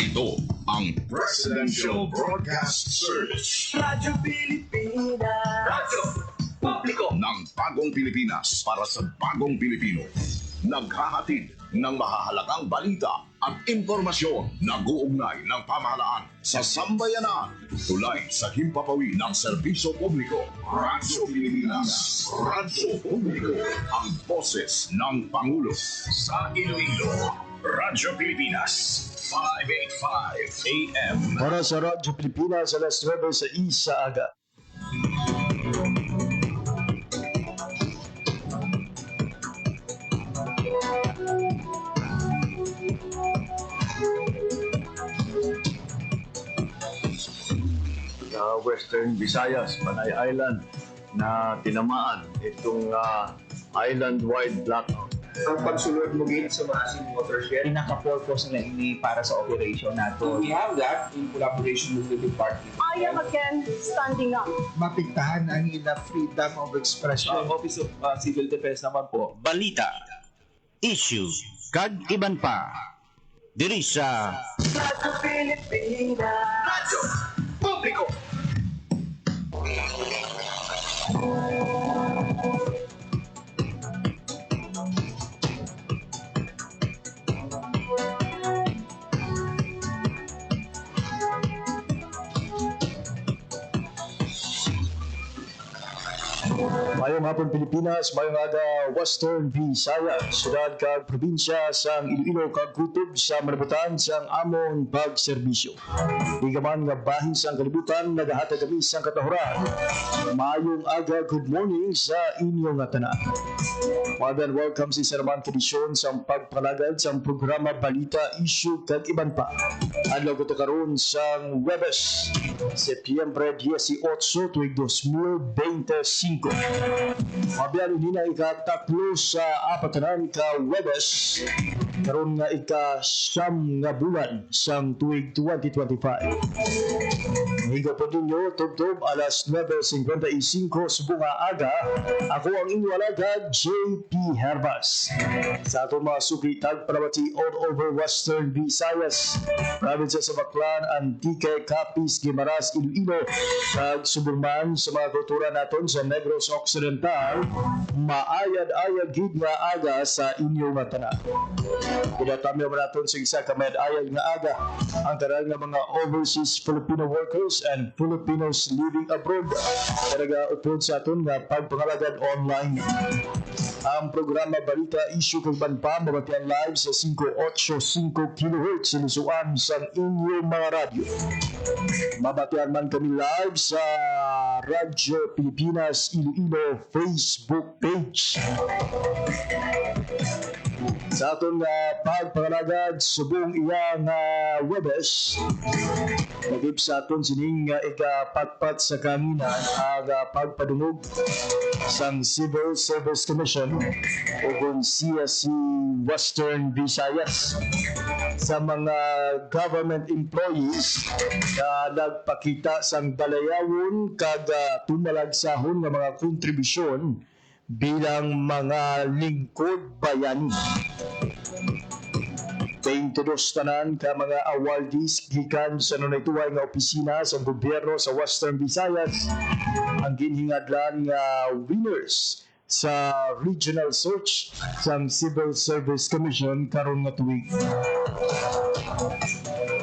Ito ang Presidential Broadcast Service. Radyo Pilipinas. Radyo Publiko ng Bagong Pilipinas para sa Bagong Pilipino. Naghahatid ng mahahalagang balita at impormasyon na guugnay ng pamahalaan sa sambayanan. Tulay sa himpapawi ng serbisyo publiko. Radyo Pilipinas. Radyo Publiko. Ang boses ng Pangulo sa Iloilo. Radyo Pilipinas. 585 AM. Para sa Radyo Pilipinas, alas 9 sa isa aga. Western Visayas, Panay Island na tinamaan itong island-wide blackout. Ang pagsulod mo gate sa massive watershed. Pinaka-purpose nila ini para sa operation nato. We have that in collaboration with the department. I am again standing up. Mapigtahan ang ila freedom of expression. Office of Civil Defense naman po. Balita, issue, kag iban pa. Diri sa Radyo Pilipinas. Radyo Publiko. Mayong hapon Pilipinas, mayong aga Western Visayas, syudad kag probinsya sang Iloilo kag kutob sa manabutan sang amon pagserbisyo. Di man nga bahin sang kalibutan, nagahatag kami sang katahuran. Mayong aga, good morning sa inyong tanan. More welcome sa isa naman kedisyon sang pagpalagad sang programa Balita, Issue kag iban pa. Adlaw ko karon sang Webes, Setyembre 18, tuig 2025. Mabiyan din na ika-tatlo sa apatanan ka Webes, karon nga ika-siyam nga bulan sang tuig 2025. Higa po ninyo, tubtob, alas 9:55 subunga aga. Ako ang inyong alagad, JP Herbas. Sa atong mga sukitag palawati all over Western Visayas, province sa Baclan, Antique, Capiz, Guimaras, Iloilo, kag Suburman sa mga kultura naton sa Negros Occidental, maayad-ayad gid nga aga sa inyong tanan. Pinatami mo naton sa isa ka ayad nga aga ang tanan nga mga overseas Filipino workers and Filipinos living abroad talaga upod sa aton nga pagpangalagad online. Ang programa Balita, Issue kag Banpa mabatian live sa 585 kHz sinusuan sa inyong mga radyo. Mabatian man kami live sa Radyo Pilipinas Iloilo Facebook page. Sa atong pagpangalagad subong iyang Webes, nagib sa aton sining ikapatpat sa kanina ang pagpadungog sang Civil Service Commission o kung siya si Western Visayas sa mga government employees na nagpakita sang dalayawon kag tumalagsahon nga mga kontribusyon bilang mga lingkod bayani. 22 tanan ka mga awardees gikan sa nunaytuway nga opisina sa gobyerno sa Western Visayas ang ginhingadlan nga winners sa regional search sang Civil Service Commission karon nga tuig.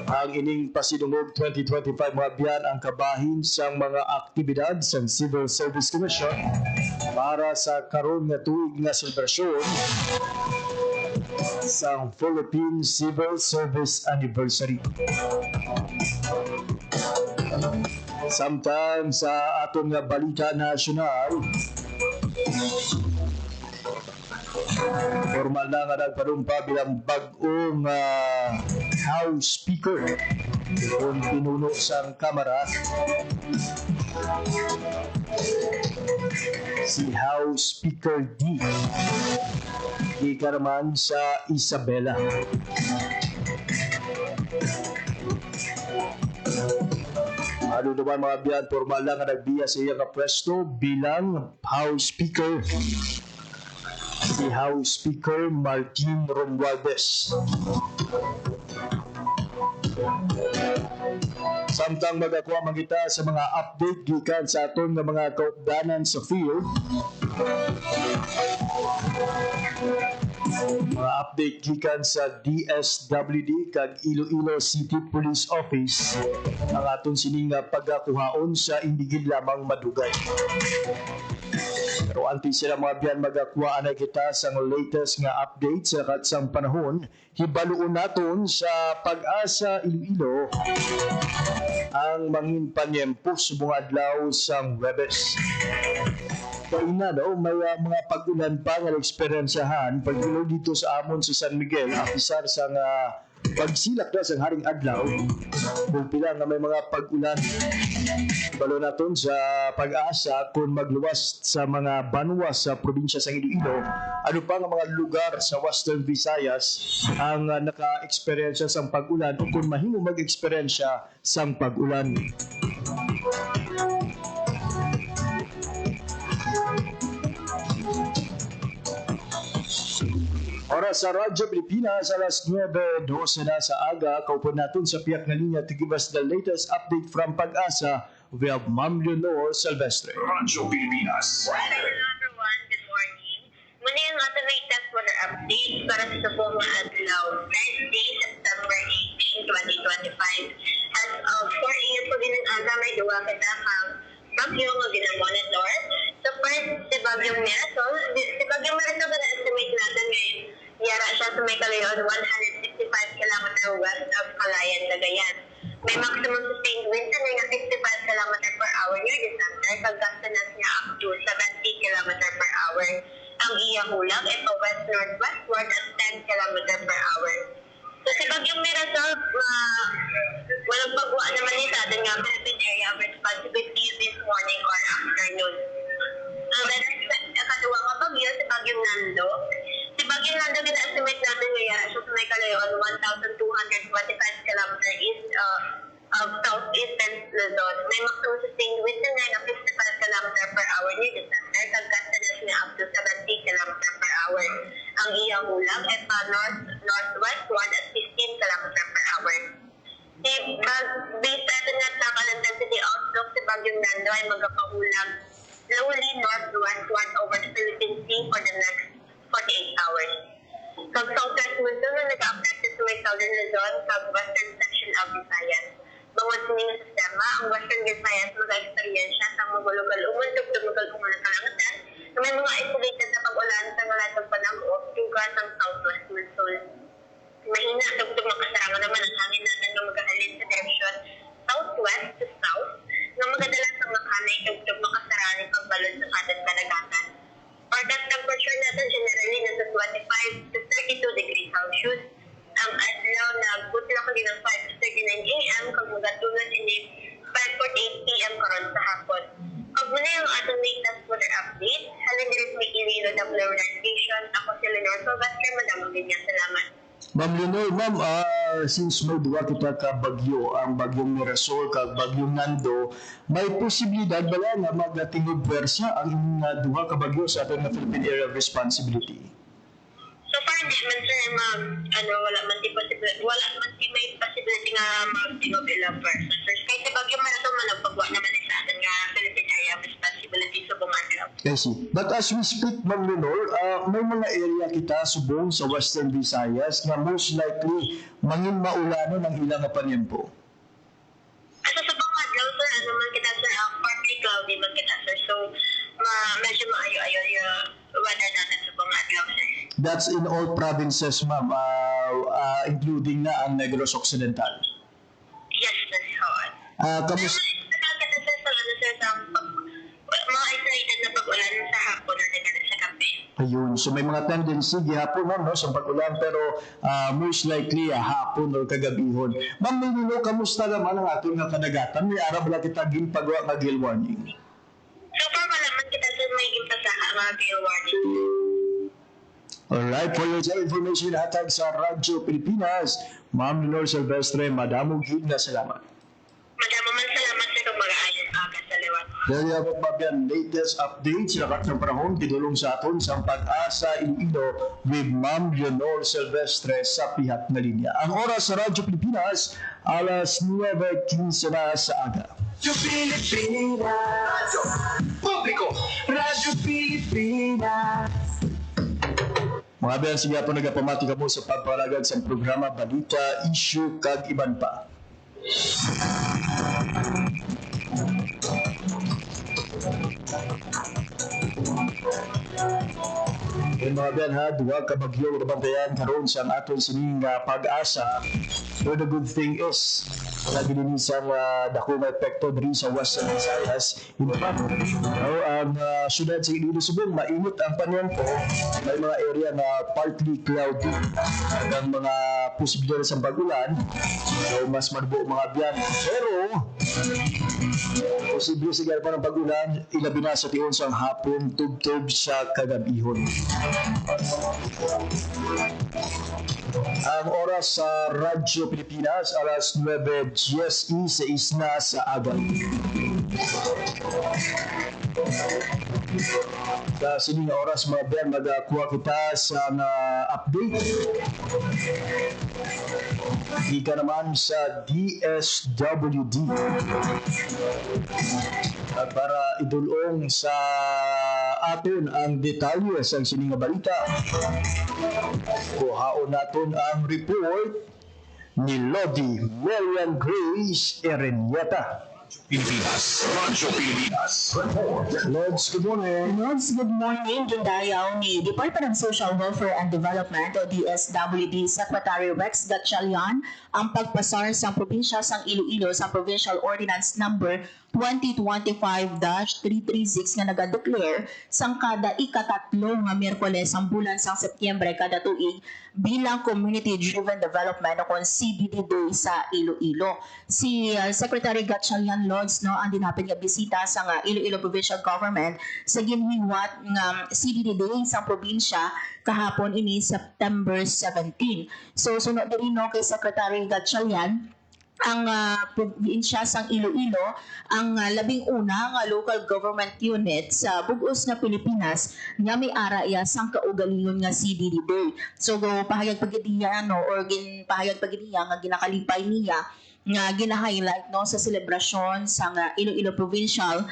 Ang ining pasidungog 2025 mga biyan ang kabahin sang mga aktibidad sang Civil Service Commission para sa karon nga tuig nga selebrasyon sang Philippine Civil Service Anniversary. Samtang sa aton nga balita nasyonal, formal na nga nagpanumpa bilang bag-ong House Speaker kung pinuno sang Kamara si House Speaker D. Ika naman sa Isabela. Ano naman mga biyan, formal lang nga nagbiya sa iyang pwesto bilang House Speaker. Si House Speaker Martin Romualdez. Samtang magakuha man kita sa mga update gikan sa aton nga mga kaupdanan sa field. Mga update gikan sa DSWD kag Iloilo City Police Office ang aton sining pagkakuhaon sa indigid lamang madugay. Pero anti sila mga biyan magakuha na kita sa latest nga update sa katsang panahon, hibaluon naton sa Pag-asa Iloilo ang mangin panyempo subong adlaw sang Webes. Kaina daw, may mga pag-ulan pa nga eksperyensyahan pag-ulo dito sa amon sa San Miguel, apisar sa pagsilak na sa haring adlaw, kung pila nga may mga pag-ulan. Balo naton sa Pag-asa kung magluwas sa mga banwa sa probinsya sa Iloilo, ano pa nga mga lugar sa Western Visayas ang naka-eksperyensya sa pag-ulan o kung mahimo mag-eksperyensya sa pag-ulan. Oras sa Radyo Pilipinas, alas 9:12 na sa aga. Kaupon natin sa piyak na linya to give us the latest update from Pag-asa. We have Ma'am Leonor Silvestre. Radyo Pilipinas. Hello everyone, good morning. Muna yung ating latest weather update para sa buong adlaw, Wednesday, September 18, 2025. As of 4 a.m. po din ang aga, may duwa kita ang bagyo nga ginamonitor. So first, si Bagyong Marisol. Si Bagyong Marisol na estimate natin ngayon, yara siya sa may kalayon 165 km west of Calayan, Cagayan. May maximum sustained wind na nga 65 km per hour near the center, kagkastanas niya up to 70 km per hour. Ang iya hulang ito west-northwestward at 10 km per hour. So si Bagyong Marisol, walang pagwa naman ni sa atin nga Philippine Area of Responsibility this morning or afternoon. Ang katuwa nga bagyo, si Bagyong Nando. Si Bagyong Nando, gina-estimate natin ngayon siya sa may kalayon 1,225 km east of southeastern Luzon. May maximum sustained wind na nga 55 km per hour near the center, kagkastanas niya up to 70 km per hour. Ang iyang hulang ay northwestward at 15 km per hour. Based natin nga sa current density outlook, si Bagyong Nando ay magpapahulang slowly northwestward over the Philippine Sea for the next 48 hours. Kag southwest monsoon na nag-affect sa may southern Luzon kag western section of Visayas. Bangod sa ning sistema, ang western Visayas mag-experience sa magulugal umundog tumugal kung mga kalangitan na may mga isolated na pag-ulan sa mga latang panahon tugas ang southwest monsoon. Mahina tugtog makasarangan naman ang hangin natin na maghahalin sa direction southwest to south na magadala sa makanay tugtog makasarangan ang pagbalon sa kanan kadagatan. Forecast temperature natin generally nasa 25 to 32 degrees Celsius. Ang adlaw na butla ko din ng 5 to 39 a.m. kag magatunan ini 5:48 p.m. karon sa hapon. Kag muna yung atong latest weather update, halin diri sa Iloilo WR Station. Ako si Leonor Silvestre, madamang din niya. Salamat. Ma'am Leonor, ma'am, since may duwa kita ka bagyo, ang Bagyong Marisol kag Bagyong Nando, may posibilidad ba na magatingog pwersa ang inyong duwa ka bagyo sa ating Philippine Area of Responsibility? So far, hindi man sir, wala man di may possibility nga magtingog ilang person. Sir, kahit sa Bagyong Marisol man, nagpagwa naman sa atin nga Philippine Area of Responsibility sa Bumanaw. I see. But as we speak, Ma'am Leonor, may mga area kita subong sa Western Visayas na most likely mangin maulanon ang ilang panyempo. Sa subong adlaw sir, man kita sir, partly cloudy man kita sir. So, medyo maayo-ayo yung weather natin sa subong adlaw sir. That's in all provinces, ma'am, including na ang Negros Occidental. Yes, sir. Kamusta? Kita sir sa mga isolated na pag-ulan sa hapon or sa gabi. Ayun. So may mga tendency gihapon no, sa pag-ulan pero most likely hapon or kagabihon. Ma'am Leonor, kamusta naman ang ating kadagatan? May araw ba kita ginpagawa nga gale warning? So far, wala man kita sa may gimpasaha nga gale warning. Alright, for your information hatag sa Radyo Pilipinas, Ma'am Leonor Silvestre, madamong hig na salamat. Madamong man salamat sa kung mag-aayon aga sa liwat. Dahil ako mabyan latest update sa lakat ng panahon, tinulong sa aton sa Pag-asa Iloilo with Ma'am Leonor Silvestre sa pihat na linya. Ang oras sa Radyo Pilipinas, alas 9:15 na sa aga. Radyo Pilipinas. Publiko! Radyo Pilipinas. Mga biyan, sige po nagapamati ka mo sa pagpalagad sa programa Balita, Issue, kag iban pa. Yung mga biyan ha, duwa ka bagyo nabantayan karon sa aton sining pag-asa. So the good thing is, nagilinisang dako may epekto diri sa Western Visayas. In fact, ang syudad sa Iloilo Subong, mainit ang panahon po. May mga area na partly cloudy. Ang mga posibilidad sa pag-ulan, so mas marubo mga biyan. Pero, posible sigara pa ng pag-ulan, ilabi na sa tiyon sa hapon, tubtob sa kagabihon. Ang oras sa Radyo Pilipinas, alas 9:10 sa isna sa aga. Sa sining oras mga biyan, magakuha kita sa update. Ika naman sa DSWD. At para idulong sa aton ang detalye sa sining balita, kuhaon naton ang report ni Lodi Marian Grace Erenieta. Pilipinas. Radyo Pilipinas. Report. Lods, good morning. Lods, good morning. Gindayaw ni Department of Social Welfare and Development o DSWD Secretary Rex Gatchalian ang pagpasar sa probinsya sang Iloilo sa Provincial Ordinance Number 2025-336 nga nagadeclare sang kada ikatatlo nga Miyerkules ang bulan sang Setyembre kada tuig bilang Community Driven Development o kon CDD Day sa Iloilo. Si Secretary Gatchalian Lods ang dinapit nga bisita sa Iloilo Provincial Government sa ginhiwat nga CDD Day sa probinsya kahapon ini September 17. So sunod diri kay Secretary Gatchalian ang probinsya sang Iloilo ang labing una nga local government unit sa bug-os nga Pilipinas nga may ara iya sang kaugalingon nga CDD Day. So pahayag pagdiya or pahayag pagdiya nga ginakalipay niya nga gina-highlight sa selebrasyon sa Iloilo Provincial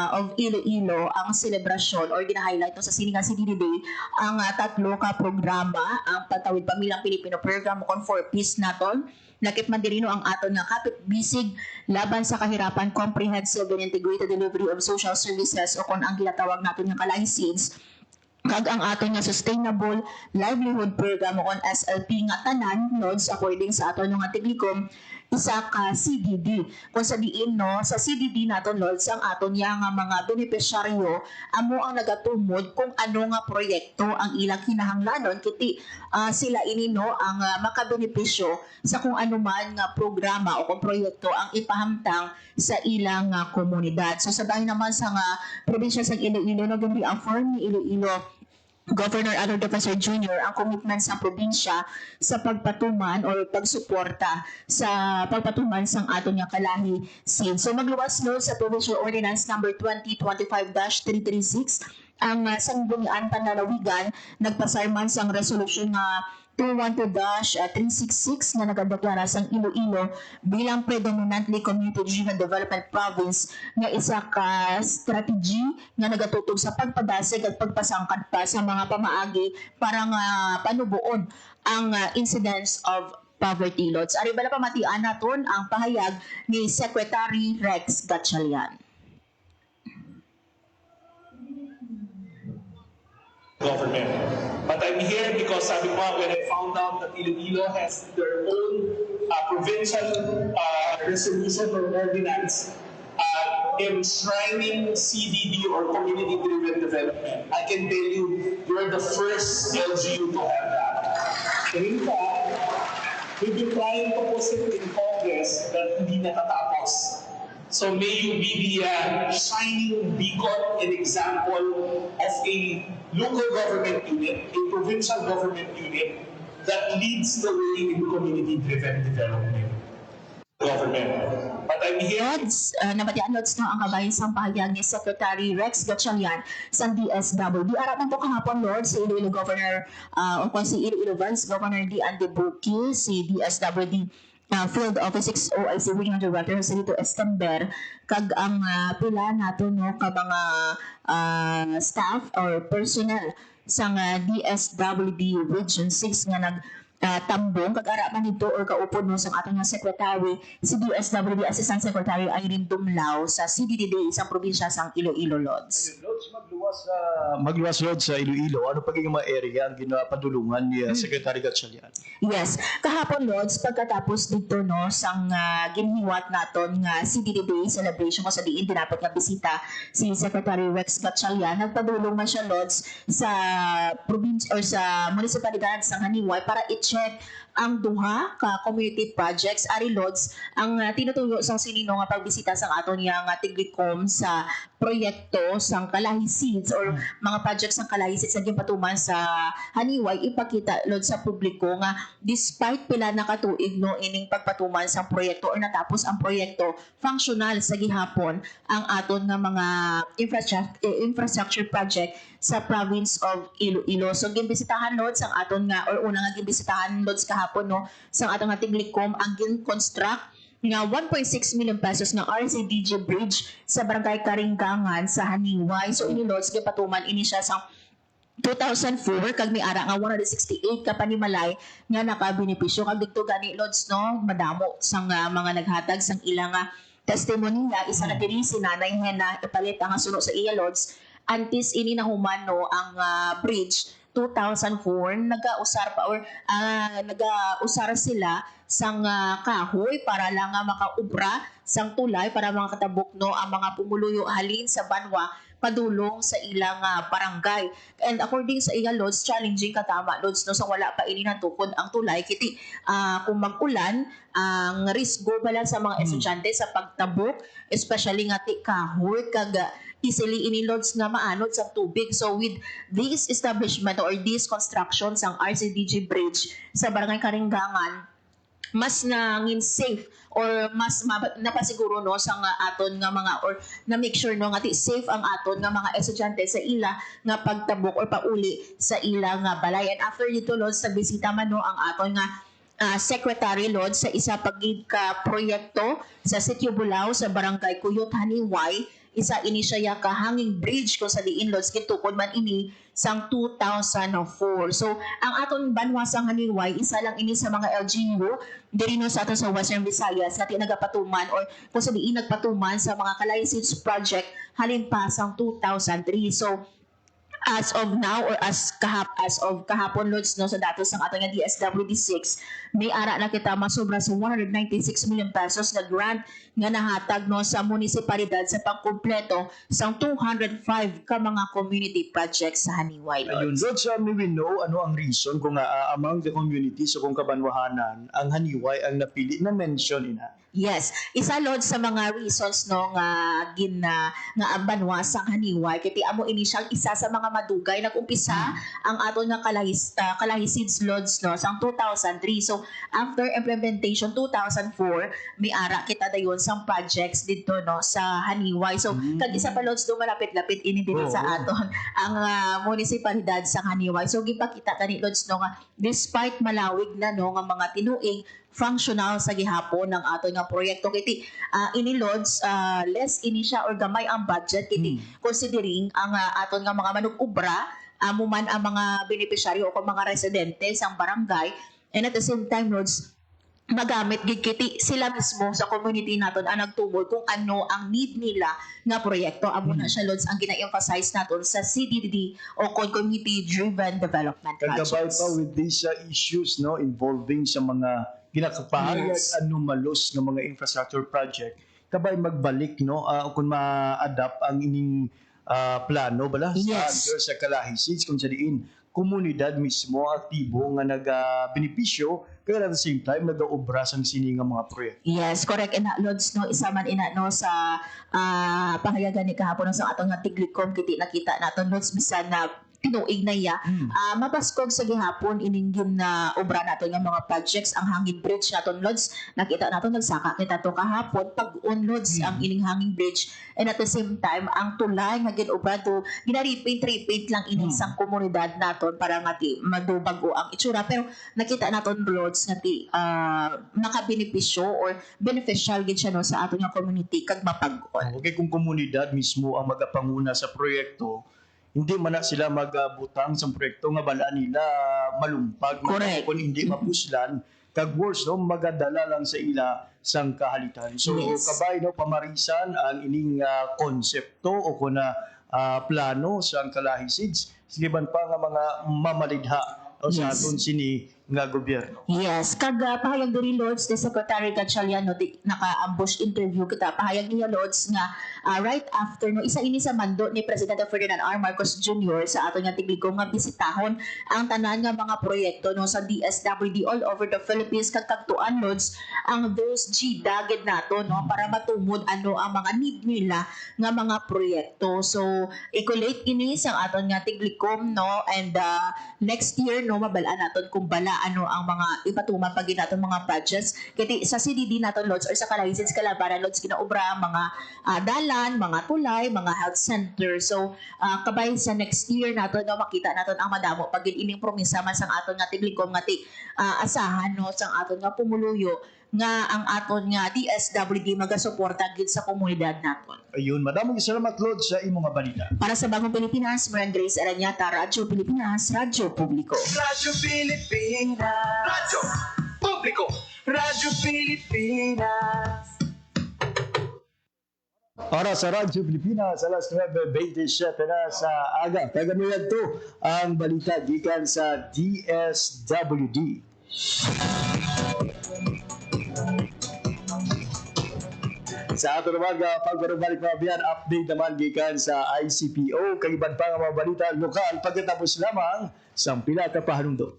of Iloilo ang selebrasyon or gina-highlight sa siningang CDD Day ang tatlo ka programa ang Pantawid Pamilyang Pilipino Program kon for Peace naton. Nakit man dirino ang aton nga kapit bisig laban sa kahirapan, comprehensive and integrated delivery of social services o kon ang ginatawag naton nga kalay SIDS kag ang aton nga Sustainable Livelihood Program o kon SLP nga tanan nodes according sa aton nga tiglikom isa ka CDD. Kung sabihin sa CDD naton Lods ang aton nga mga benepisyaryo amo ang nagatumod kung ano nga proyekto ang ilang kinahanglanon kiti sila ini ang makabenepisyo sa kung ano man nga programa o kung proyekto ang ipahamtang sa ilang komunidad. So sa dahil naman sa probinsya sa Iloilo naging affirm ni Iloilo Governor Arnold Defensor Jr. ang commitment sa probinsya sa pagpatuman o pagsuporta sa pagpatuman sang aton nga kalahi sin. So magluwas sa Provincial Ordinance Number 2025-336 ang sanggunian panlalawigan nagpasarman sang resolution nga 212-366 nga nagadeklara sang Iloilo bilang predominantly community-driven development province nga isa ka strategy nga nagatutog sa pagpadasig at pagpasangkad pa sa mga pamaagi para nga panubuon ang incidence of poverty loads. Ari bala pamatian naton ang pahayag ni Secretary Rex Gatchalian. Government. But I'm here because sabi ko when I found out that Iloilo has their own provincial resolution or ordinance enshrining CDD or community-driven development, I can tell you, you're the first LGU to have that. And in fact, we've been trying to push it in Congress that hindi natatapos. So may you be the shining beacon and example of a local government unit, a provincial government unit that leads the way in community-driven development. government. But I'm here Lods, nabatian Lods no ang kabayan sa pahayag ni Secretary Rex Gatchalian sa DSWD. Arap man po kahapon Lord si Iloilo Governor o kung si Iloilo Vice Governor Dian De Buki, si DSWD Field Office 6 OIC Regional Director sa dito Estember kag ang pila nato no ka mga staff or personnel sa DSWD Region 6 nga nag tambong kag-ara man dito or kaupod no sa ating nga secretary si DSWD Assistant Secretary Irene Dumlao sa CDD sa probinsya sang Iloilo Lods. Lods, magluwas Lods sa Iloilo. Ano pagiging mga area ang ginapadulungan ni Secretary Gatchalian? Yes, kahapon Lods pagkatapos dito no sang ginhiwat naton nga CDD celebration ko sa diin dinapot nga bisita si Secretary Rex Gatchalian nagpadulong man siya Lods sa probinsya or sa munisipalidad sa Haniway para i-check ang duha ka community projects ari Lods ang tinutuyo sang sinino nga pagbisita sang aton nga Tiglikom sa proyekto sang Kalahi Seeds or mga projects sang Kalahi Seeds nga patuman sa Haniway ipakita Lods sa publiko nga despite pila na katuig no ining pagpatuman sang proyekto or natapos ang proyekto functional sa gihapon ang aton nga mga infrastructure project sa province of Iloilo. So gimbisitahan Lods ang aton nga or una nga gimbisitahan Lods kahapon no sa atong nga Tiglikom ang gin-construct nga 1.6 million pesos nga RCDG bridge sa barangay Karinggangan sa Haniway. So ini Lods gipatuman ini siya sa 2004 kag may ara nga 168 ka panimalay nga nakabenepisyo kag didto gani Lods no madamo sang mga naghatag sang ilang testimonya isa na diri si Nanay Hena ipalit ang suno sa iya Lods antes ini nahuman no ang bridge 2004 nagausar pa or nagausar sila sang kahoy para lang makaubra sang tulay para mga katabok no ang mga pumuluyo halin sa banwa padulong sa ilang barangay. And according sa iya Lods, challenging katama Lods no sa wala pa ini natukod ang tulay kiti kung mag-ulan ang risk go bala sa mga estudyante sa pagtabok especially nga ti kahoy kag easily ini Lods nga maanod sa tubig. So with this establishment or this construction sang RCDG bridge sa barangay Karinggangan mas nangin safe or mas napasiguro no sa aton nga mga or na make sure no nga safe ang aton nga mga estudyante sa ila nga pagtabok or pauli sa ila nga balay. And after dito Lods nagbisita man no ang aton nga Secretary Lods sa isa pagid ka proyekto sa Sitio Bulao sa barangay Kuyot Haniway. Isa ini siya ka hanging bridge kung sa diin Lods gitukod man ini sang 2004. So ang aton banwa sang Haniway isa lang ini sa mga LGU diri no sa aton sa Western Visayas nga nagapatuman or kung sa diin nagpatuman sa mga Kalahi Seeds project halin pa sang 2003. So as of now or as of kahapon Lods no sa datos ng ating DSWD 6 may ara na kita masobra sa 196 million pesos na grant nga nahatag no sa munisipalidad sa pagkumpleto sa 205 ka mga community projects sa Haniway Ayun, Lods. Lods, may we know ano ang reason kung among the community so kung kabanwahanan ang Haniway ang napili na mention ina. Yes, isa Lods sa mga reasons no nga nga banwa sa Haniway kiti amo ini siyang isa sa mga madugay nagumpisa ang aton nga Kalahi Seeds Lods no sang 2003. So after implementation 2004 may ara kita dayon sang projects dito no sa Haniway. So kag isa pa Lods do malapit-lapit ini dito sa aton ang munisipalidad sa Haniway. So gipakita tani Lods no nga despite malawig na no nga mga tinuig functional sa gihapon ng ato nga proyekto kiti ini Lods less ini siya or gamay ang budget kiti considering ang aton nga mga manug-ubra amo man ang mga beneficiaryo o mga residente sang barangay and at the same time Lods magamit gid kiti sila mismo sa community naton ang nagtumol kung ano ang need nila nga proyekto amo na siya Lods ang gina-emphasize naton sa CDD o community driven development Kagabay projects. pa with these issues no involving sa mga ginakapahayag anomalous ng mga infrastructure project kabay magbalik no kung ma-adapt ang ining plano bala Yes. sa Kalahi Seeds kung sa diin komunidad mismo aktibo nga nagabenepisyo kaya at the same time nagaobra sang sini nga mga proyekto. Yes, correct. Ina Lods no isa man ina no sa pahayagan ni kahapon sa atong nga Tiglikom kiti nakita naton Lods bisan na tinuig na iya. Mapaskog sa gihapon ininggin na obra nato nga mga projects ang hangin bridge naton Lods. Nakita nato nagsaka kita to kahapon pag-unloads ang ining hanging bridge, and at the same time ang tulay nga ginobra to ginaripate lang ining sang komunidad naton para nga ti madubago ang itsura, pero nakita naton Lods nga ti makabenepisyo or beneficial gid siya no sa ato nga community kag mapag-on. Okay, kung komunidad mismo ang magapanguna sa proyekto, hindi man na sila magbutang sa proyekto nga bala nila malumpag. Correct. Kung hindi mapuslan, kag worse no, magadala lang sa ila sang kahalitan. So Yes. kabay no pamarisan ang ining konsepto o kuna plano sang kalahisids sigiban pa nga mga mamalidha o sa Yes. aton sini nga gobyerno. Yes, kag pahayag diri Lods the Secretary Gatchaliano naka-ambush interview kita pahayag niya Lods nga right after no isa ini sa mando ni Presidente Ferdinand R. Marcos Jr. sa ato nga tigligom nga bisitahon ang tanan nga mga proyekto no sa DSWD all over the Philippines kag kagtuan Lods ang those G daged nato no para matumod ano ang mga need nila nga mga proyekto. So i-collate ini sa aton nga tigligom no, and next year no mabalaan naton kung bala ano ang mga ipatuman pag naton mga projects kiti sa CDD naton Lods or sa Kalahisids Calabaran Lods kinaobra mga dalan, mga tulay, mga health center. So kabay sa next year naton no makita naton ang madamo pag ining promisa man sang aton nga tigligom nga ti asahan no sang aton nga pumuluyo nga ang aton nga DSWD magasuporta gid sa komunidad naton. Ayun, madamong salamat Lord sa imong nga balita. Para sa Bagong Pilipinas, Marian Grace Aranyata, Radyo Pilipinas, Radyo Publiko. Radyo Pilipinas. Radyo Publiko. Radyo Pilipinas. Para sa Radyo Pilipinas, alas 9:27 na sa aga. Kaganuyan to ang balita gikan sa DSWD. Sa ato naman pagbarubalik mga biyan, update naman gikan sa ICPO, kaiban pa nga mga balita lokal pagkatapos lamang sa pila ka pahanungdo.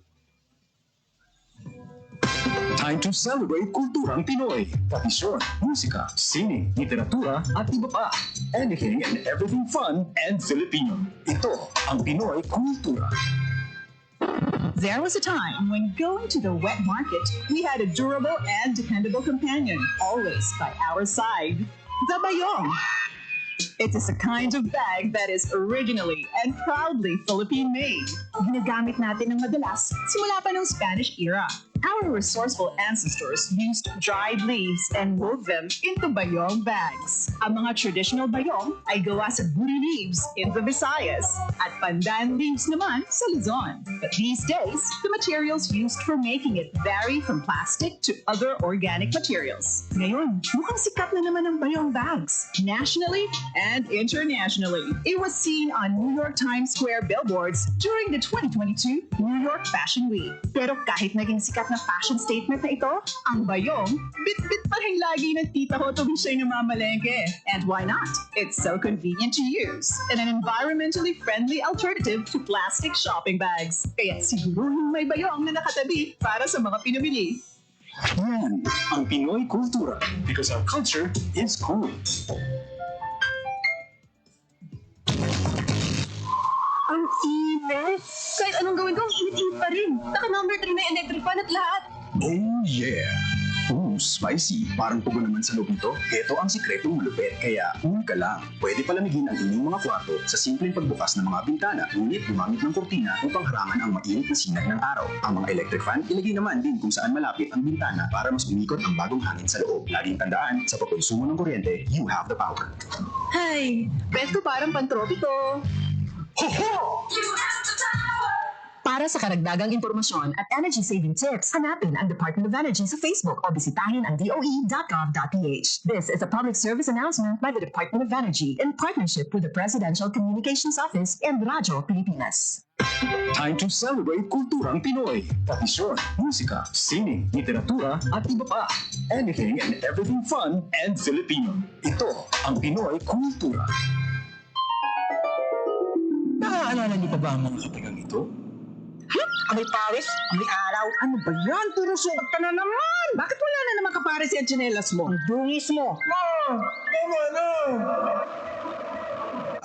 Time to celebrate kulturang Pinoy. Tradisyon, musika, sining, literatura, at iba pa. Anything and everything fun and Filipino. Ito ang Pinoy Kultura. There was a time when going to the wet market, we had a durable and dependable companion, always by our side, the bayong. It is a kind of bag that is originally and proudly Philippine-made. Ginagamit natin ng madalas simula pa ng Spanish era. Our resourceful ancestors used dried leaves and wove them into bayong bags. Ang mga traditional bayong ay gawa sa buri leaves in the Visayas at pandan leaves naman sa Luzon. But these days, the materials used for making it vary from plastic to other organic materials. Ngayon, mukhang sikat na naman ang bayong bags, nationally and internationally. It was seen on New York Times Square billboards during the 2022 New York Fashion Week. Pero kahit naging sikat na fashion statement na ito, ang bayong, bit-bit pa rin lagi ng tita ko tuwing siya'y namamalengke. And why not? It's so convenient to use and an environmentally friendly alternative to plastic shopping bags. Kaya siguruhin may bayong na nakatabi para sa mga pinamili. Yan ang Pinoy Kultura because our culture is cool. Ang init! Kahit anong gawin ko, init pa rin. Naka-number 3 na electric fan at lahat. Oh yeah! Spicy. Parang pugo naman sa loob nito. Ito ang sikretong malupit. Kaya, ka lang. Pwede palamigin ang inyong mga kwarto sa simpleng pagbukas ng mga bintana. Ngunit gumamit ng kortina upang harangan ang mainit na sinag ng araw. Ang mga electric fan, ilagay naman din kung saan malapit ang bintana para mas umikot ang bagong hangin sa loob. Laging tandaan, sa pagkonsumo ng kuryente, you have the power. Hay! Bet ko parang pantropiko. Para sa karagdagang impormasyon at energy-saving tips, hanapin ang Department of Energy sa Facebook o bisitahin ang doe.gov.ph. This is a public service announcement by the Department of Energy in partnership with the Presidential Communications Office and Radyo Pilipinas. Time to celebrate kulturang Pinoy. Tradisyon, musika, sining, literatura, at iba pa. Anything and everything fun and Filipino. Ito ang Pinoy Kultura. Naaalala niyo pa ba ang mga katagang ito? May pares, may araw. Ano ba yan? Puro suot ka na naman. Bakit wala na naman kapares yung tsinelas mo? Ang dungis mo. Ma! Tama na!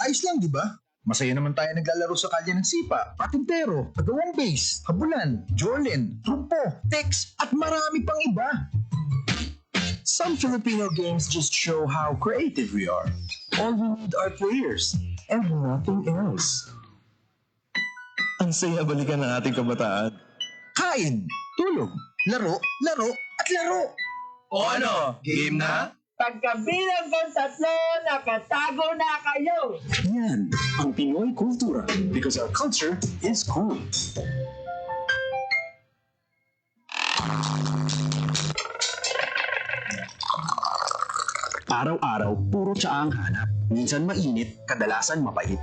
Ayos lang, di ba? Masaya naman tayo naglalaro sa kalye ng sipa, patintero, pagawang base, habulan, jorlin, trumpo, text, at marami pang iba. Some Filipino games just show how creative we are. All we need are players and nothing else. Ang saya balikan ng ating kabataan. Kain, tulog, laro, laro, at laro. O ano, game na? Pagkabilang ng 3, nakatago na kayo! Yan ang Pinoy kultura because our culture is cool. Araw-araw, puro tsaa ang hanap. Minsan mainit, kadalasan mapait.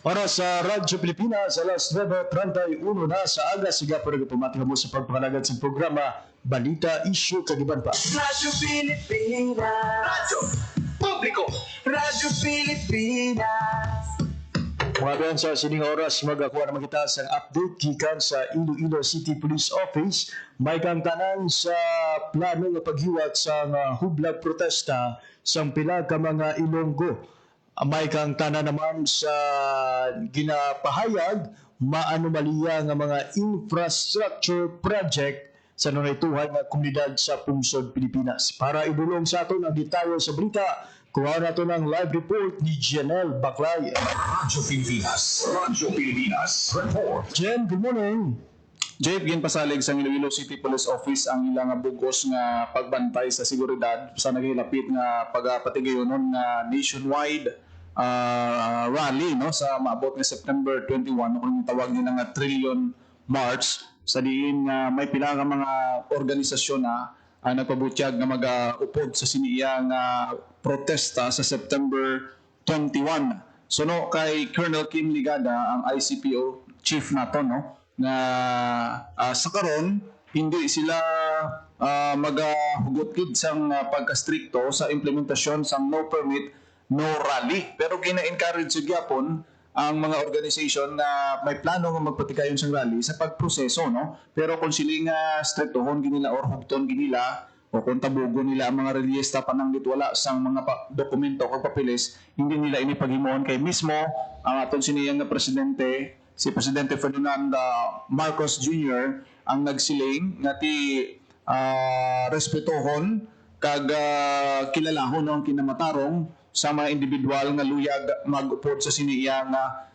Para sa Radyo Pilipinas, alas 9:31 na sa aga. Siga po nagpamati mo sa pagpakalagad sa programa Balita, Issue, Kagiban pa. Radyo Pilipinas. Radyo Publiko. Radyo Pilipinas. Mga ben, sa sining oras, magakuha naman kita sa update gikan sa Iloilo City Police Office. May kang tanan sa plano ng paghiwat sa hublag protesta sa pila ka mga Ilonggo. May kang tanan naman sa ginapahayag maanomaliya nga mga infrastructure project sa nanaytuhan nga komunidad sa Pungsod, Pilipinas. Para idulong sa aton ang detalye sa balita, kuha na ito ng live report ni Janelle Baclay. Radyo Pilipinas. Radyo Pilipinas. Report. Jen, good morning. Jeff, ginpasalig sa Iloilo City Police Office ang ilang bugos nga pagbantay sa seguridad sa naghilapit nga pagpatigayonon nga nationwide rally no sa maabot nga September 21 kung tawag nila nga Trillion March sa diin nga may pila nga mga organisasyon na nagpabutyag nga mag-upod sa siniya nga protesta sa September 21. So no kay Colonel Kim Ligada ang ICPO chief nato no nga sa karon hindi sila maghugot sang pagka-stricto sa implementasyon sang no permit no rally, pero gina-encourage gyapon ang mga organization na may plano nga magpatikayon sang rally sa pagproseso no, pero kung sila nga strictohon ginila or hugton ginila o kung tabugo nila ang mga reliyesta pananggit wala sang mga dokumento o papeles, hindi nila ini paghimon kay mismo ang aton siniyang nga presidente si Presidente Ferdinand Marcos Jr. ang nagsiling nga ti respetohon kag kilalahon ang kinamatarong sa mga individual nga luyag mag-upod sa siniya nga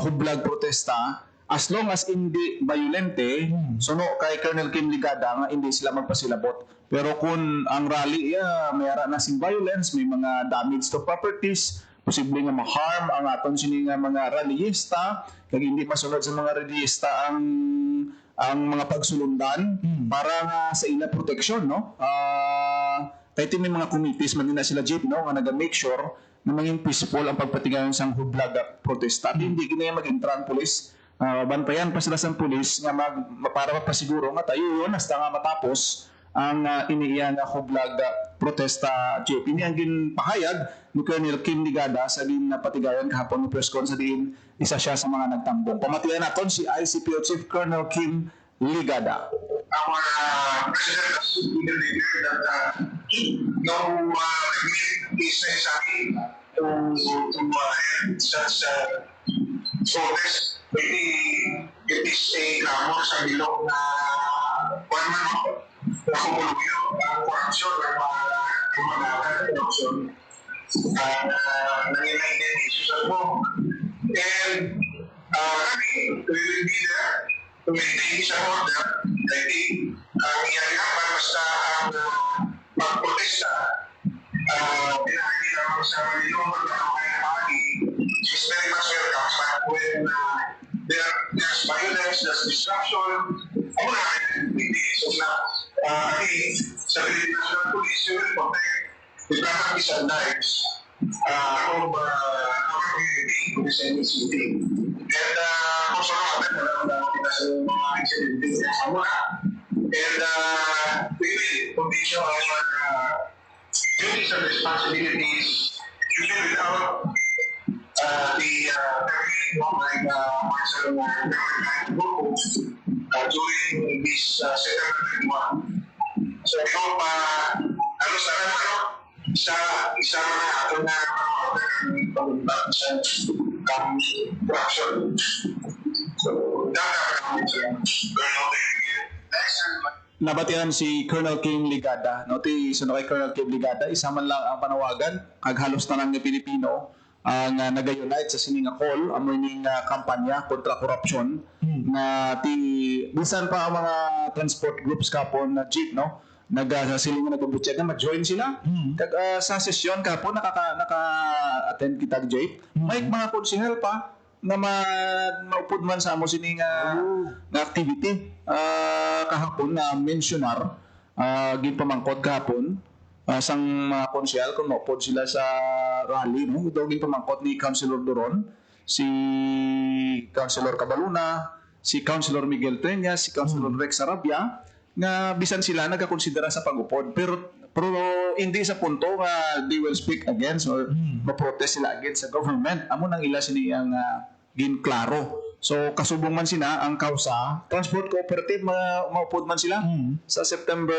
hublag protesta as long as hindi violente. So no kay Colonel Kim Ligada nga hindi sila magpasilabot. Pero kung ang rally mayara na sing violence, may mga damage to properties, posible nga ma-harm ang aton sini nga mga rallyista kag hindi masunod sa mga rallyista ang mga pagsulundan para nga sa ila protection no. Kahit may mga committees man din na sila jeep no nga naga-make sure na maging peaceful ang pagpatigayon sang hublag protesta. Hindi ginaya mag-intran police. Bantayan pa sila sa police nga para mapasiguro nga tayo yun hasta nga matapos ang iniiya nga hublag protesta jeep. Ini ang ginpahayag ni Colonel Kim Ligada sa din na patigayon kahapon ng press con sa din isa siya sa mga nagtambong. Pamatiyan naton si ICPO Chief Colonel Kim Ligada. Our president has declared that no committees necessary to end such protest. Pwede it is a clamor sa bilog na nakumulo ang corruption ng mga corruption nangyayari issues at home. And kami, we will be there to maintain sa order. I think ang iyarihan basta ang pagprotesta pinahagi lang sa Manilong is very much welcome but when there's violence, there's disruption una so na sa National Police you will protect the families and lives of our community to the same city. And also natin kita sa mga incidents sa muna. And we will continue our duties and responsibilities even without the permission of Marcel Group during this September 21. So I hope isa na ako na pag-umbag sa corruption. So that Nabatian si Colonel Kim Ligada. No, ti suno kay Colonel Kim Ligada, isa man lang ang panawagan kag halos tanan nga Pilipino ang nag-unite sa sining call amo ning kampanya kontra corruption nga ti bisan pa ang mga transport groups kapon na jeep no nagasiling na nagbubutyag na mag-join sila kag sa sesyon kapon naka-attend kita jeep may mga konsehal pa na maupod man sa amo sining nga activity kahapon na mensionar ginpamangkot kahapon sang mga konsyal kung maupod sila sa rally no ito ginpamangkot ni Councilor Doron, si Councilor Cabaluna, si Councilor Miguel Treñas, si Councilor Rex Arabia nga bisan sila nagakonsidera sa pag-upod pero hindi sa punto nga they will speak against or ma-protest sila against sa government amo nang ila siniyang ginklaro. So kasubong man sila ang kausa transport cooperative maupod man sila sa September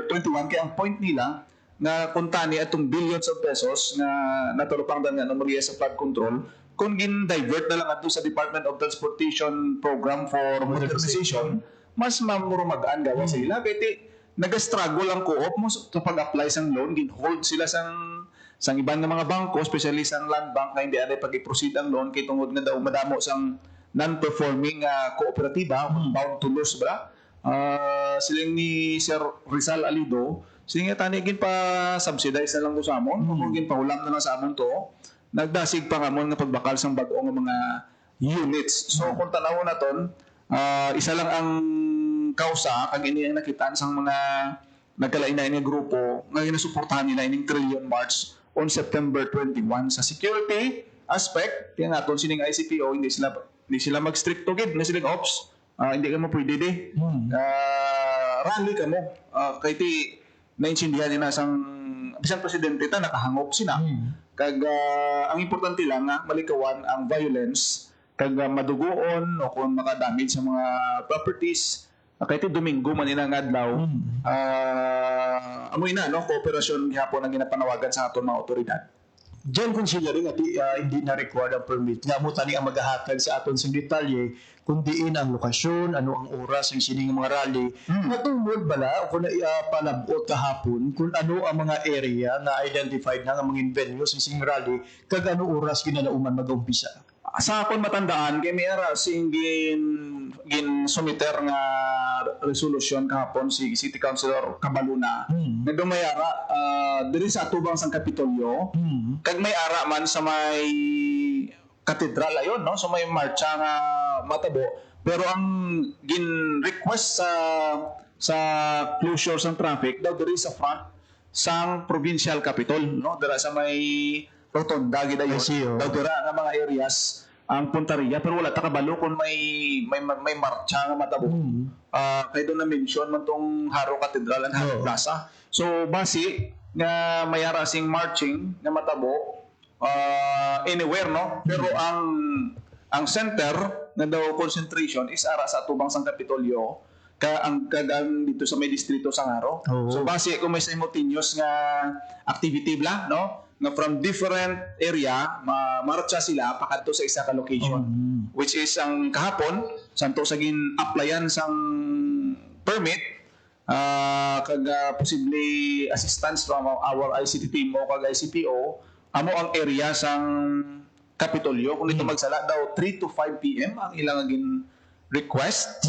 21 kaya ang point nila nga kuntani atong billions of pesos nga natulupang dan nga Maria sa flood control kung gin-divert na lang ato sa Department of Transportation Program for Modernization mas mamurumagaan gawa sa ila kaya nag-struggle ang co-op mo sa pag-apply sang loan gin-hold sila sang ibang mga bangko especially sang land bank na hindi aday pag-i-proceed ang loan kay tungod nga daw madamo sang non-performing kooperatiba bound to lose ba siling ni Sir Rizal Alido siling nga tani gin pa subsidize na lang ko sa amon kung gin pa ulam na lang sa amon to nagdasig pa nga nga pagbakal sang bag-o nga mga units so kung tanaw na ton isa lang ang kausa kag ini ang nakitaan sang mga nagkalain-lain nga grupo nga ginasuportahan nila ining trillion march on September 21 sa security aspect kaya nga ton sining ICPO hindi sila mag-stricto gid na silang ops hindi ka mo pwede di rally ka mo kay ti naintindihan nila sang bisan presidente ta nakahangop sila kag ang importante lang nga malikawan ang violence kag madugoon o kung makadamage sa mga properties kay ti Domingo man ina nga adlaw amoy na no kooperasyon gihapon ang ginapanawagan sa aton mga otoridad. Diyan considering at hindi na required ang permit. Nga mo tani ang maghahatag sa aton sa detalye kung diin ang lokasyon, ano ang oras ng sining mga rally. Matungod bala o kung palabot kahapon kung ano ang mga area na identified na ang mga venues ng sining rally kag ano oras ginalauman mag-umpisa. Sa akong matandaan kay may ara sing gin sumiter nga resolution kahapon si City Councilor Cabaluna nga dumayara diri sa atubang sang Kapitolyo kag may ara man sa may katedral ayon no so may marcha nga matabo pero ang gin request sa closure sang traffic daw diri sa front sang provincial capital no dira sa may rotonda gid ayon daw dira nga mga areas ang puntaria pero wala ta kabalo kung may marcha nga matabo kay do na mention man tong Haro Cathedral and Haro Plaza so basi nga mayara sing marching nga matabo anywhere no pero ang center nga daw concentration is ara sa atubang sang Kapitolyo ang dito sa may distrito sa Haro so basi kung may simultaneous nga activity bla no na from different area marcha sila pakadto sa isa ka location which is ang kahapon santo sa gin-applyan sang permit kag possibly assistance from our ICT team o kag ICPO amo ang area sang Kapitolyo kung dito magsala daw 3 to 5 PM ang ilang gin request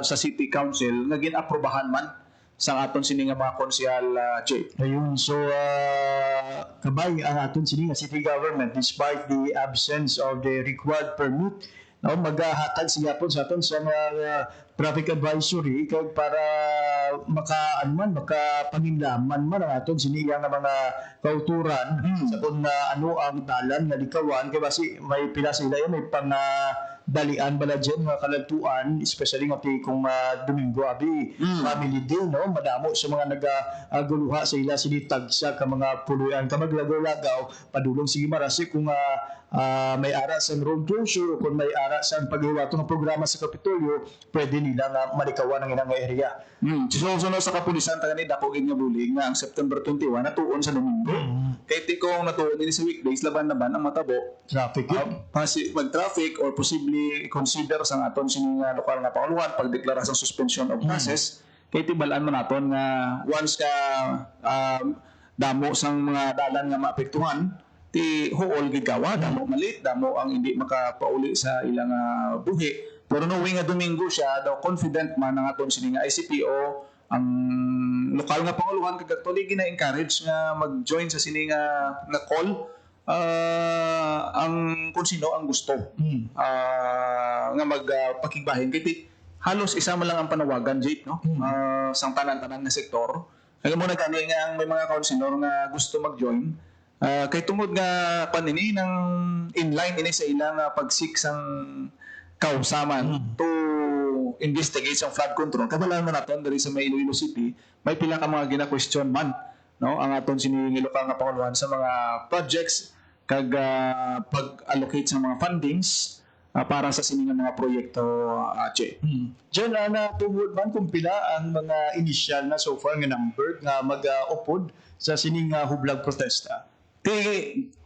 sa City Council nga gin-aprobahan man sa aton sini nga mga konsyal Jay. Ayun, so kabay ang aton sini nga city government despite the absence of the required permit no maghahatag siya po sa aton sa mga traffic advisory kag para makapanginlaman man ang aton sini nga mga kauturan sa kung ano ang dalan nga likawan kay basi may pila sila may dalian bala dyan mga kalagtuan especially nga kung Domingo abi family day no madamo sa mga nagaguluha sa ila sinitag sa ka mga puluyan ka maglagaw-lagaw padulong sige marasi kung may ara sa road closure o kung may ara sa paghiwato ng programa sa Kapitolyo pwede nila nga malikawan ang ilang area. Susunod sa kapulisan tagani dako gid nga bulig nga ang September 21 natuon sa Domingo Kahit kung natuon din sa weekdays, laban-laban ang matabo. Traffic Pag-traffic or possibly consider sa aton sining lokal nga panguluhan pagdeklara sa suspension of classes, kay tibalaan mo naton nga once ka damo sang mga dalan nga maapektuhan, ti huol gigawa, damo malit, damo ang hindi makapauli sa ilang buhi. Pero knowing nga Domingo siya, daw confident man ang aton sining ICPO, ang lokal nga panguluhan kag actually gina-encourage nga mag-join sa sini nga call ang kung sino ang gusto nga magpakigbahin kay halos isa man lang ang panawagan Jake no sang tanan-tanan nga sektor kaya mo na gani nga ang may mga councilor nga gusto mag-join kay tungod nga panini ng inline ini sa ilang pagsik sang kausaman to investigate sa flood control. Kabalahan na natin dari sa Iloilo City, may pila ka mga gina-question man, no? Ang aton siningilo ka nga panguluhan sa mga projects kag pag-allocate sa mga fundings para sa siningang mga proyekto Che. Diyan na tungod man kung pila ang mga initial na so far nga number nga mag-upod sa sining hublag protesta.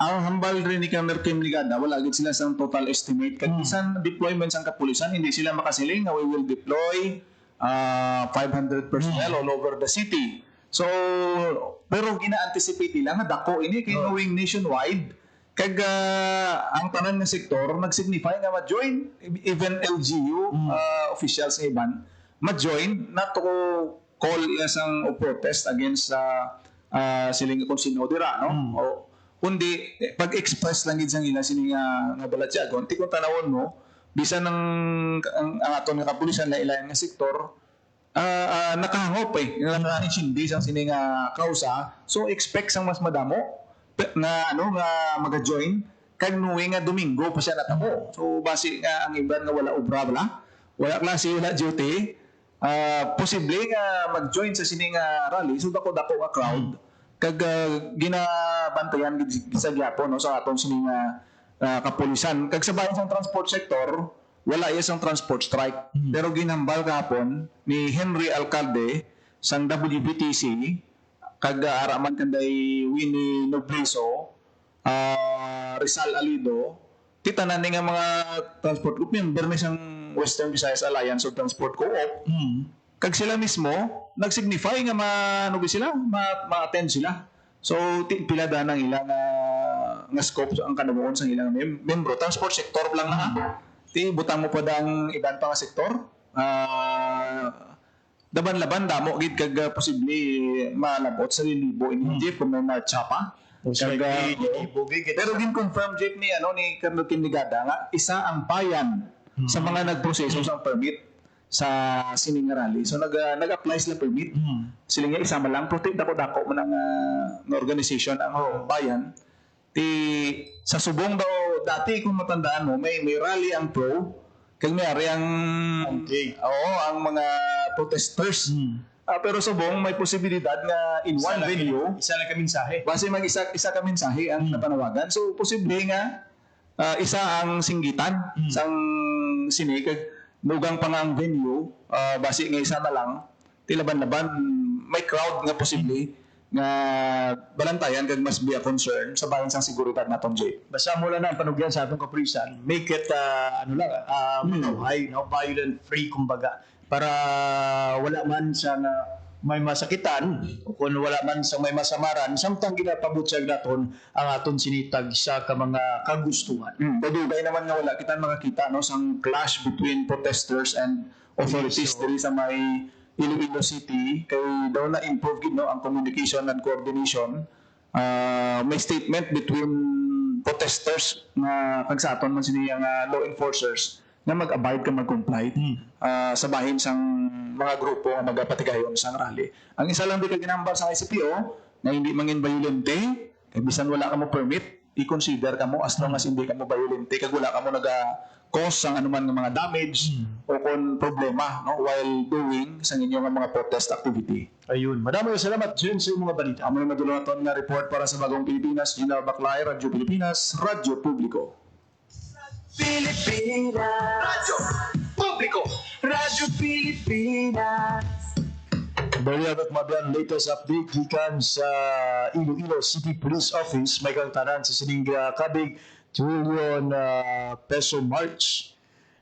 Ang hambal rin ni Kamer Kim Ligada, wala agad sila sa total estimate. Kag isang deployments ang kapulisan, hindi sila makasiling na we will deploy 500 personnel all over the city. So, pero gina-anticipate nila nga dako ini kay knowing nationwide kag ang tanan nga sektor nag-signify nga ma-join even LGU officials sa iban ma-join not to call isang protest against siling kung sino dira no o kundi pag-express lang gid sang ila sini nga balatyagon ti kung tanawon mo bisan ang aton nga kapulisan na ilang nga sektor nakahangop nakahindi sang sini nga kausa so expect sang mas madamo nga nga maga-join kag nuwi nga Domingo pa siya natamo so base nga ang iban nga wala obra wala klase wala duty posible nga mag-join sa sini nga rally so dako nga crowd kag ginabantayan gid sa gyapon no sa aton sini nga kapulisan kag sa bayan sang transport sector wala isang transport strike pero ginambal gahapon ni Henry Alcalde sang WBTC kag araman kanday Winnie Nobleso Rizal Alido titanan ni nga mga transport group member ni sang Western Visayas Alliance of Transport Co-op kag sila mismo nag-signify nga ma-attend sila. So pila da nang ilang nga scope ang kanabuon sa ilang membro transport sector lang na. Ti butang mo pa dang iban pa nga sektor. Daban-laban damo gid kag posible malabot sa libo ini jeep kung may marcha pa. Pero din confirm jeep ni ni Colonel Kim Ligada nga isa ang bayan sa mga nagproseso sa permit sa sining rally. So nag-apply sila permit. Sila nga isama lang protect dako man ang organization ang bayan. Sa Subong daw dati kung matandaan mo may rally ang pro kag may ari ang ang mga protesters. Pero Subong may posibilidad nga in one venue isa lang ka mensahe. Base mag-isa ka mensahe ang napanawagan. So posible nga isa ang singgitan sang sinikag nugang pa nga ang venue, base nga isa na lang, tilaban-laban, may crowd nga posible nga balantayan kag mas be a concern sa bayan sang seguridad naton Jay. Basta mula na ang panugyan sa atong kapulisan, make it violent free kumbaga para wala man sa may masakitan o kung wala man sa may masamaran samtang ginapabutyag naton ang aton sinitag sa ka mga kagustuhan. Padugay naman nga wala kita makakita no sang clash between protesters and authorities diri sa may Iloilo City kay daw na improve gid no ang communication and coordination. May statement between protesters nga kag sa aton man sini nga law enforcers na mag-abide ka mag-comply sa bahin sang mga grupo nga magapatigayon sang rally. Ang isa lang di ka ginambal sa ICPO na hindi mangin violente, kay bisan wala ka mo permit, i-consider ka mo as long as hindi ka mo violente, kag wala ka mo naga-cause sang anuman nga mga damage o kung problema no, while doing sa inyong mga protest activity. Ayun. Maraming salamat Jen sa mga balita. Amo na madulaton nga report para sa Bagong Pilipinas, Gina Baclay, Radyo Pilipinas, Radyo Publiko. Pilipinas Radyo Publiko Radyo Pilipinas Baliabot mabiyan latest update gikan sa Iloilo City Police Office may kang tanan sa sining kabig trillion peso march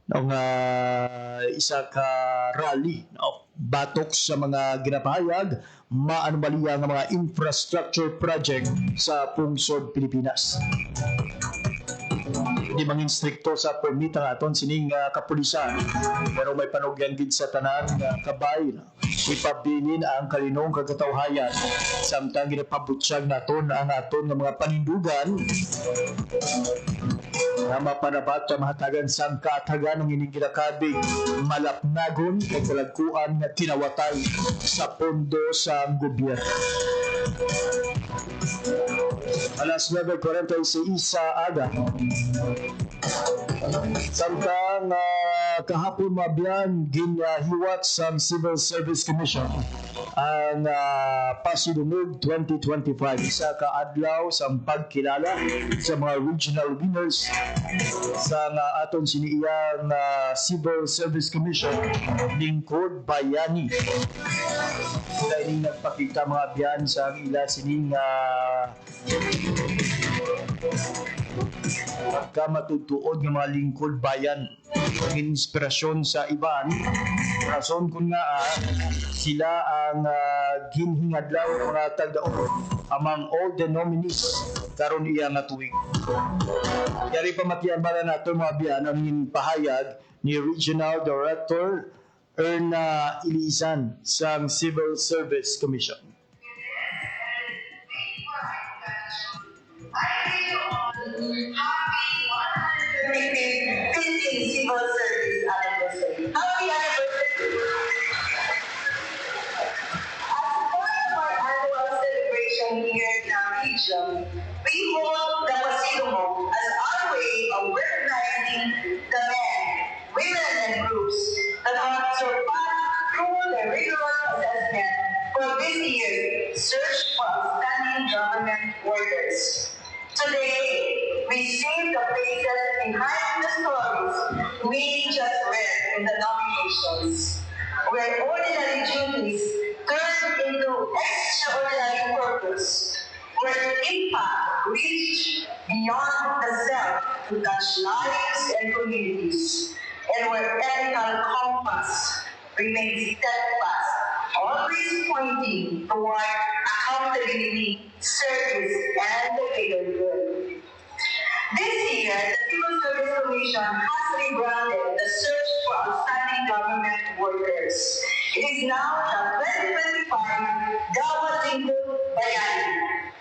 ng isa ka rally batok sa mga ginapahayag maanumaliya nga mga infrastructure project sa pungsod Pilipinas. Hindi mangin strikto sa permita nga aton sining kapulisan pero may panugyan gid sa tanan nga kabay ipabilin ang kalinong kagatawhayan samtang ginapabutyag naton ang aton nga mga panindugan na mapanabat sa mahatagan sang kaatagan ng ining ginakabig malapnagon o kalagkuan nga tinawatay sa pondo sa gobyerno. Alas 9:46 sa aga. Samtang kahapon mabiyan ginhiwat sa Civil Service Commission ang Pasidungog 2025 isa ka adlaw sa pagkilala sa mga regional winners sa aton siniyang Civil Service Commission lingkod bayani. Sila ining nagpakita mga biyan sa ila sining pagkamatutuod ng mga lingkod bayan ang inspirasyon sa iban rason kung nga sila ang ginhingadlaw ng mga tagdaon among all the nominees karon iya nga tuig. Yari pamatian ba na nato mga biyan ang pahayag ni Regional Director Erna Ilisan sa Civil Service Commission. Civil Service Anniversary. Happy anniversary! As part of our annual celebration here in our region, we hold the Pasidungog as our way of recognizing the men, women, and groups that have surpassed through the rigorous assessment for this year's Search for Outstanding Government Workers. Today, we see the faces behind the stories we just read in the nominations, where ordinary duties turned into extraordinary purpose, where impact reached beyond the self to touch lives and communities, and where ethical compass remains steadfast, always pointing toward accountability, service, and the greater good. This year, the Civil Service Commission has rebranded the Search for Outstanding Government Workers. It is now the 2025 Gawad Lingkod Bayani,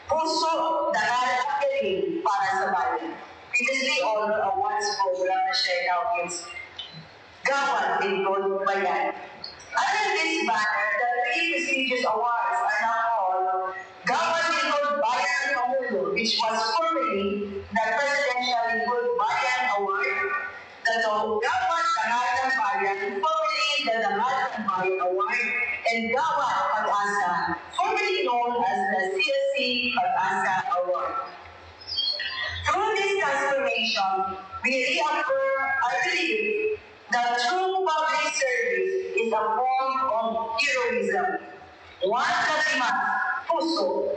Puso Daral at Galing para sa Bayan. Previously, all the awards program na siya now is Gawad Lingkod Bayani. Under this banner, the three prestigious awards are now called Gawad Lingkod Bayan Pangulo, which was formerly the Presidential Lingkod Bayan Award, the Gawad Dangalan Bayan, formerly the Dangalan Bayan Award, and Gawad Pag-asa, formerly known as the CSC Pag-asa Award. Through this transformation, we reaffirm our belief that true public service is a form of heroism, one that demands puso,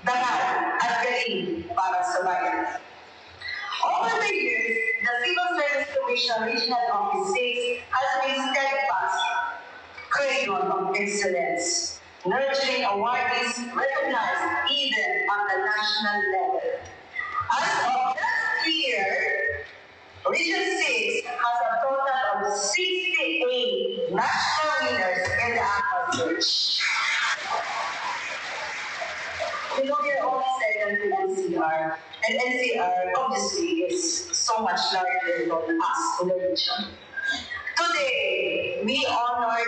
dagal, at galing para sa bayan. Over the years, the Civil Service Commission Regional Office 6 has been steadfast, cradle of excellence, nurturing awardees recognized even at the national level. As of last year, Region 6 has a total of 68 national winners in the annual search. You know, we're only second to NCR, and NCR obviously is so much larger than us in the region. Today, we honor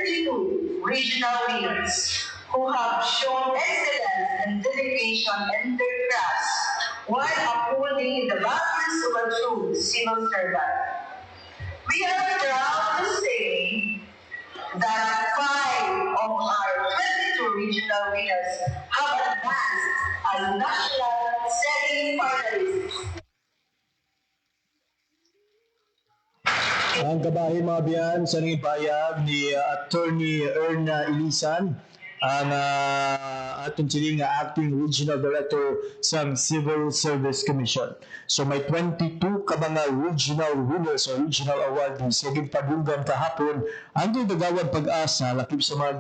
22 regional winners who have shown excellence and dedication in their crafts while upholding the values of a true civil servant. We are proud to say that 5 of our 22 regional winners have advanced as national semi-finalists. Ang kabahin mga biyan sa naging pahayag ni Attorney Erna Ilisan, ang atong siling acting regional director sa Civil Service Commission. So may 22 ka mga regional winners o regional awardees na ginpadunggan kahapon ang gagawad pag-asa lakip sa mga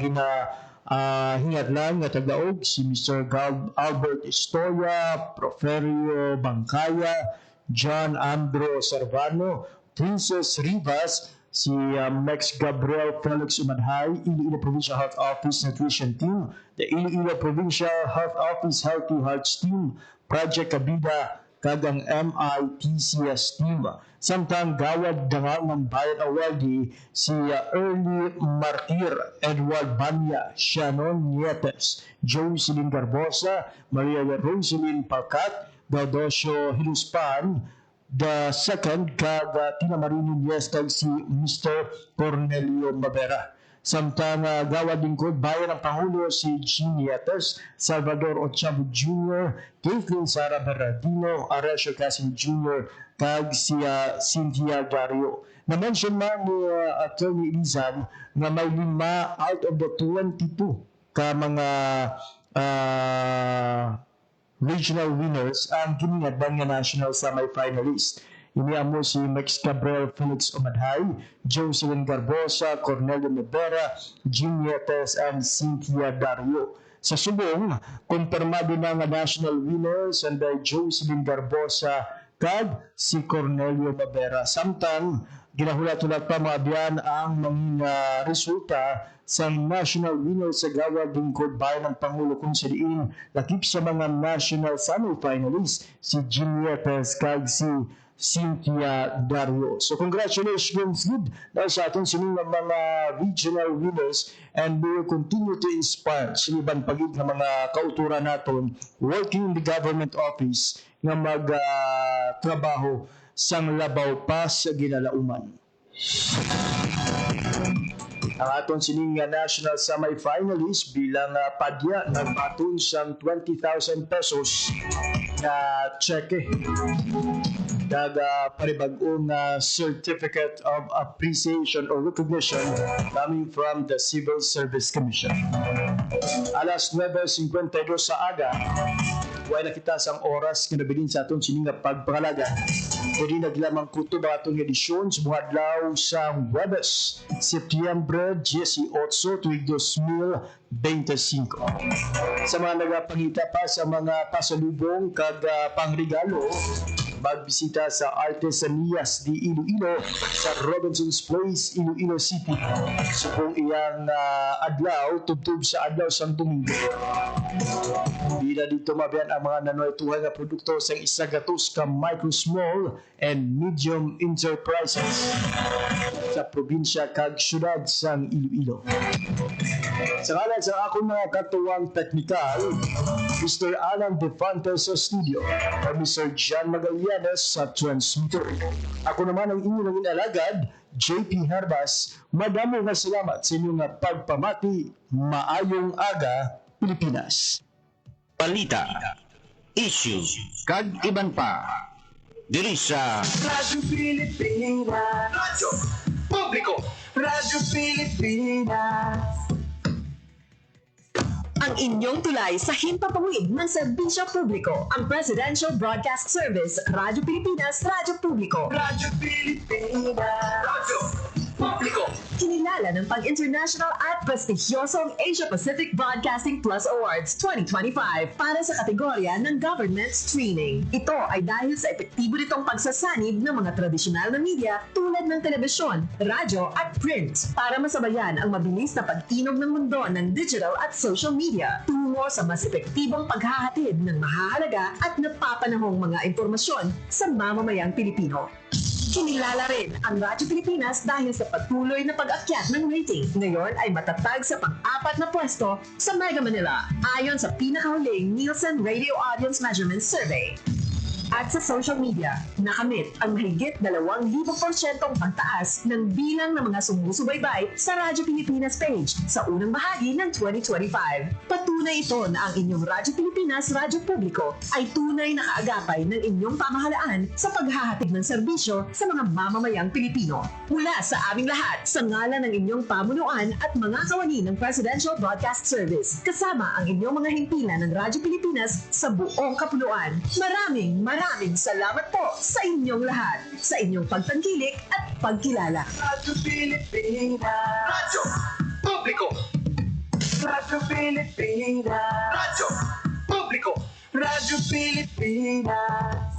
hingatlan nga tagdaog si Mr. Albert Estoya, Proferio Bangkaya, John Andro Servano, Princess Rivas, si Max Gabriel Felix Umadhay, Iloilo Provincial Health Office Nutrition Team, the Iloilo Provincial Health Office Healthy Hearts Team, Project Kabida, kagang MITCS Team. Samtang gawad dangal ng Bayan Awardee si Early Martir, Edward Banya, Shannon Nietes, Jocelyn Garbosa, Maria Rosalyn Palcat, Gaudosio Hiluspan, the second kag Tinamarini Niestag si Mr. Cornelio Mabera. Samtang gawad lingkod bayan ng Pangulo si Jean Nietes, Salvador Ochavo Jr., Caitlin Sara Bernardino, Aresio Casin Jr., kag si Cynthia Dario. Na-mention man ni Attorney Ilizan na may 5 out of the 22 ka mga regional winners ang giningadban nga national semi-finalist. Iniamo si Max Gabriel Felix Umadhay, Jocelyn Garbosa, Cornelio Mabera, Jean Nietes, and Cynthia Dario. Sa subong, kumpirmado na nga national winners and Jocelyn Garbosa kag si Cornelio Mabera. Samtang ginahulat-hulat pa mga biyan ang mga resulta sa national winner sa gawad lingkod bayan ng Pangulo kung sa diin lakip sa mga national semi-finalists si Jean Nietes kag si Cynthia Dario. So congratulations good dahil sa ating sining mga regional winners, and we will continue to inspire siliban pagid ng mga kauturan naton working in the government office nga magtrabaho sang labaw pa sa ginalauman. Ang aton sining national semi-finalist bilang padya nagbatun sang 20,000 pesos na cheque kag paribag-ong certificate of appreciation or recognition coming from the Civil Service Commission. Alas 9:52 sa aga, wala na kita sang oras nga nabilin sa aton sining pagpangalaga. Kuni naglamang kutob ang atong edisyon sa buong adlaw sa Webes, Setyembre 18, tuig 2025. Sa mga nagapangita pa sa mga pasalubong kag pangregalo, magbisita sa Artesanias di Iloilo sa Robinson's Place, Iloilo City. Supong iyang adlaw, tubtub sa adlaw sang Domingo. Hindi na dito mabiyan ang mga nanoy-tuhay na produkto sa isagatos ka micro, small, and medium enterprises sa probinsya kag syudad sang Iloilo. Sa ngalan sa akong mga katuwang teknikal, Mr. Alan Defantes sa studio at Mr. John Magallanes sa transmitter. Ako naman ang inyong alagad, JP Herbas. Madamo na salamat sa inyong pagpamati. Maayong aga, Pilipinas. Balita, issue, kag iban pa. Diri sa Radyo Pilipinas. Radyo Publiko. Radyo Pilipinas. Ang inyong tulay sa himpapawid ng serbisyo publiko, ang Presidential Broadcast Service, Radyo Pilipinas, Radyo Publiko. Radyo Pilipinas. Radyo Publiko. Kinilala ng pang-international at prestigyosong Asia Pacific Broadcasting Plus Awards 2025 para sa kategorya ng Government Streaming. Ito ay dahil sa epektibo nitong pagsasanib ng mga tradisyonal na media tulad ng telebisyon, radyo at print para masabayan ang mabilis na pag-inog ng mundo ng digital at social media tungo sa mas epektibong paghahatid ng mahahalaga at napapanahong mga impormasyon sa mamamayang Pilipino. Kinilala rin ang Radyo Pilipinas dahil sa patuloy na pag-akyat ng rating. Ngayon ay matatag sa pang-4 na pwesto sa Mega Manila ayon sa pinakahuling Nielsen Radio Audience Measurement Survey. At sa social media, nakamit ang mahigit 2,000% pagtaas ng bilang ng mga sumusubaybay sa Radyo Pilipinas page sa unang bahagi ng 2025. Patuloy Patunay ito na ang inyong Radyo Pilipinas Radyo Publiko ay tunay na kaagapay ng inyong pamahalaan sa paghahatid ng serbisyo sa mga mamamayang Pilipino. Mula sa aming lahat, sa ngalan ng inyong pamunuan at mga kawani ng Presidential Broadcast Service, kasama ang inyong mga himpilan ng Radyo Pilipinas sa buong kapuluan. Maraming salamat po sa inyong lahat, sa inyong pagtangkilik at pagkilala. Radyo Pilipinas. Radyo Publiko. Radyo Pilipinas. Radyo Publiko. Radyo Pilipinas.